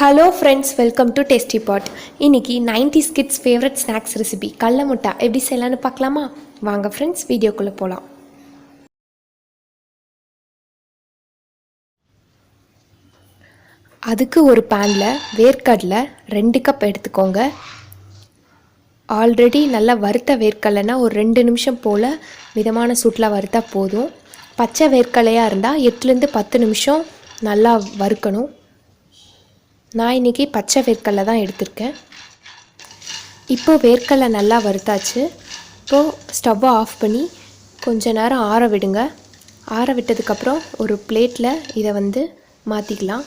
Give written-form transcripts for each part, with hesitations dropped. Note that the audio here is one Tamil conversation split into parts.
Hello friends, welcome to tasty pot. இன்றைக்கி 90's kids favourite snacks recipe கடல முட்டை எப்படி செய்யலான்னு பார்க்கலாமா? வாங்க ஃப்ரெண்ட்ஸ், வீடியோக்குள்ளே போகலாம். அதுக்கு ஒரு பேனில் வேர்க்கடலை 2 கப் எடுத்துக்கோங்க. ஆல்ரெடி நல்லா வறுத்த வேர்க்கடலைனா ஒரு 2 நிமிஷம் போல் மிதமான சூட்டில் வறுத்தா போதும். பச்சை வேர்க்கடலையாக இருந்தால் 8லேருந்து 10 நிமிஷம் நல்லா வறுக்கணும். நான் இன்றைக்கி பச்சை வேர்க்கடலை தான் எடுத்திருக்கேன். இப்போது வேர்க்கடலை நல்லா வறுத்தாச்சு. இப்போது ஸ்டவ்வை ஆஃப் பண்ணி கொஞ்ச நேரம் ஆற விடுங்க. ஆற விட்டதுக்கப்புறம் ஒரு பிளேட்டில் இதை மாற்றிக்கலாம்.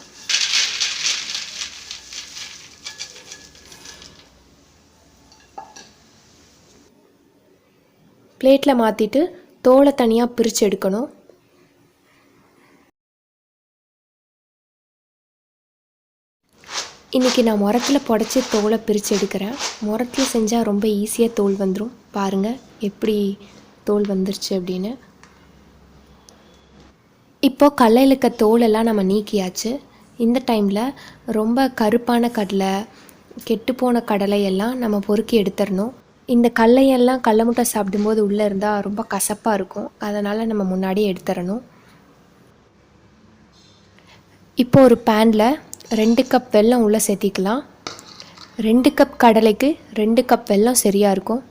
பிளேட்டில் மாற்றிட்டு தோலை தனியாக பிரித்து எடுக்கணும். இன்றைக்கி நான் முரத்தில் புடச்சி தோலை பிரித்து எடுக்கிறேன். முரத்தில் செஞ்சால் ரொம்ப ஈஸியாக தோல் வந்துடும். பாருங்கள் எப்படி தோல் வந்துருச்சு அப்படின்னு. இப்போது கடலையில் இருக்க தோலெல்லாம் நம்ம நீக்கியாச்சு. இந்த டைமில் ரொம்ப கருப்பான கடலை, கெட்டுப்போன கடலை எல்லாம் நம்ம பொறுக்கி எடுத்துடணும். இந்த கடலையெல்லாம் கடல முட்டை சாப்பிடும்போது உள்ளே இருந்தால் ரொம்ப கசப்பாக இருக்கும். அதனால் நம்ம முன்னாடியே எடுத்துடணும். இப்போ ஒரு பேனில் 2 கப் வெல்லம் உள்ளே சேர்த்திக்கலாம். 2 கப் கடலைக்கு 2 கப் வெல்லம் சரியாக இருக்கும்.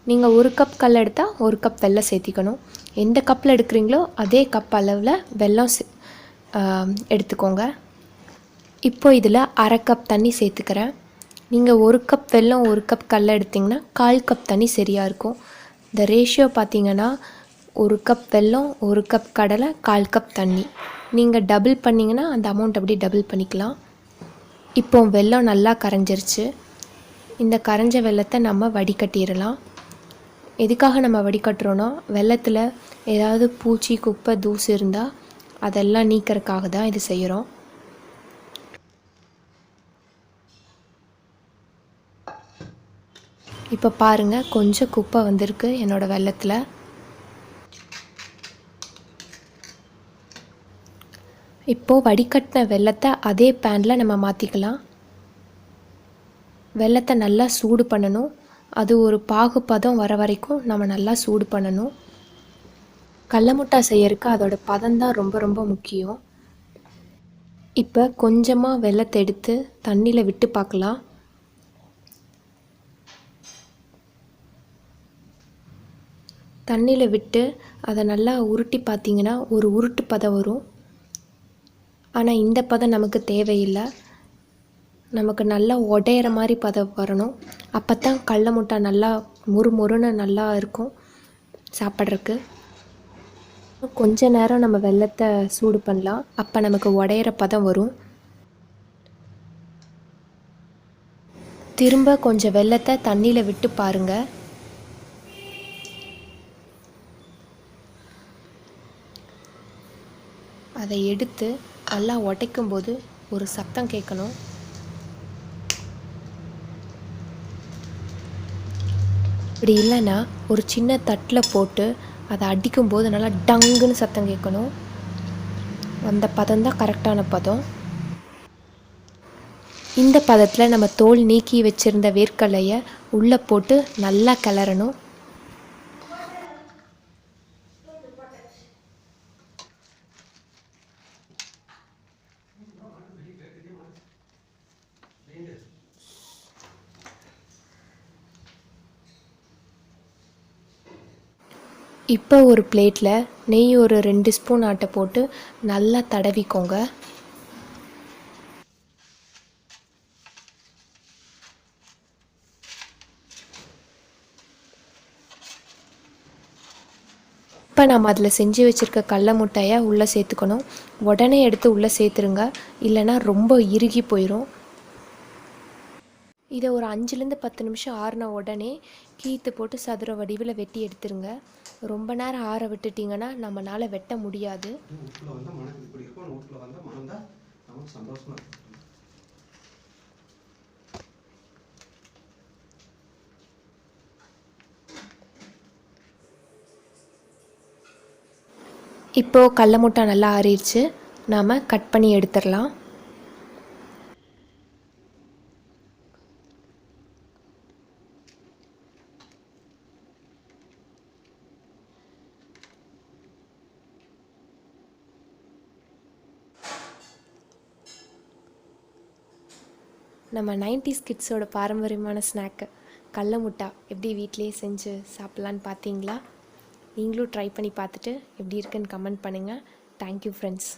நீங்கள் 1 கப் கடலை எடுத்தால் 1 கப் வெல்லம் சேர்த்திக்கணும். எந்த கப்பில் எடுக்கிறீங்களோ அதே கப் அளவில் வெல்லம் எடுத்துக்கோங்க. இப்போ இதில் அரை கப் தண்ணி சேர்த்துக்கிறேன். நீங்கள் 1 கப் வெல்லம் 1 கப் கடலை எடுத்திங்கன்னா 1/4 கப் தண்ணி சரியாக இருக்கும். இந்த ரேஷியோ பார்த்திங்கன்னா 1 கப் வெல்லம் 1 கப் கடலை 1/4 கப் தண்ணி. நீங்கள் டபுள் பண்ணிங்கன்னா அந்த அமௌண்ட் அப்படி டபுள் பண்ணிக்கலாம். இப்போ வெல்லம் நல்லா கரைஞ்சிருச்சு. இந்த கரைஞ்ச வெல்லத்தை நம்ம வடிகட்டிடலாம். எதுக்காக நம்ம வடிகட்டுறோன்னா, வெல்லத்தில் ஏதாவது பூச்சி குப்பை தூசு இருந்தால் அதெல்லாம் நீக்கிறதுக்காக தான் இது செய்கிறோம். இப்போ பாருங்கள், கொஞ்சம் குப்பை வந்திருக்கு என்னோடய வெல்லத்தில். இப்போது வடிகட்டின வெல்லத்தை அதே பேனில் நம்ம மாற்றிக்கலாம். வெல்லத்தை நல்லா சூடு பண்ணணும். அது ஒரு பாகுப்பதம் வர வரைக்கும் நம்ம நல்லா சூடு பண்ணணும். கடல முட்டை செய்யறதுக்கு அதோட பதம்தான் ரொம்ப ரொம்ப முக்கியம். இப்போ கொஞ்சமாக வெல்லத்தை எடுத்து தண்ணியில் விட்டு பார்க்கலாம். தண்ணியில் விட்டு அதை நல்லா உருட்டி பார்த்திங்கன்னா ஒரு உருட்டு பதம் வரும். ஆனால் இந்த பதம் நமக்கு தேவையில்லை. நமக்கு நல்லா உடையிற மாதிரி பதம் வரணும். அப்போ தான் கடல முட்டை நல்லா முறுமுறுன்னு நல்லா இருக்கும் சாப்பிட்றதுக்கு. கொஞ்ச நேரம் நம்ம வெல்லத்தை சூடு பண்ணலாம். அப்போ நமக்கு உடையிற பதம் வரும். திரும்ப கொஞ்சம் வெல்லத்தை தண்ணியில் விட்டு பாருங்கள். அதை எடுத்து நல்லா உடைக்கும்போது ஒரு சத்தம் கேட்கணும். இப்படி இல்லைன்னா ஒரு சின்ன தட்டில் போட்டு அதை அடிக்கும்போது நல்லா டங்குன்னு சத்தம் கேட்கணும். அந்த பதம் தான் கரெக்டான பதம். இந்த பதத்தில் நம்ம தோல் நீக்கி வச்சுருந்த வேர்க்கடலையை உள்ளே போட்டு நல்லா கிளறணும். இப்போ ஒரு பிளேட்டில் நெய் ஒரு 2 ஸ்பூன் ஆட்டை போட்டு நல்லா தடவிக்கோங்க. இப்போ நம்ம அதில் செஞ்சு வச்சுருக்க கடல முட்டையை உள்ளே சேர்த்துக்கணும். உடனே எடுத்து உள்ளே சேர்த்துருங்க, இல்லைன்னா ரொம்ப இறுகி போயிடும். இதை ஒரு 5லேருந்து 10 நிமிஷம் ஆறின உடனே கீத்து போட்டு சதுர வடிவில் வெட்டி எடுத்துருங்க. ரொம்ப நேரம் ஆற விட்டுட்டிங்கன்னா நம்மளால் வெட்ட முடியாது. இப்போது கடல முட்டை நல்லா ஆறிடுச்சு. நாம் கட் பண்ணி எடுத்துடலாம். நம்ம 90's கிட்ஸோட பாரம்பரியமான ஸ்நாக்கு கடல முட்டா எப்படி வீட்டிலேயே செஞ்சு சாப்பிட்லான்னு பார்த்தீங்களா? நீங்களும் ட்ரை பண்ணி பார்த்துட்டு எப்படி இருக்குன்னு கமெண்ட் பண்ணுங்கள். Thank you friends.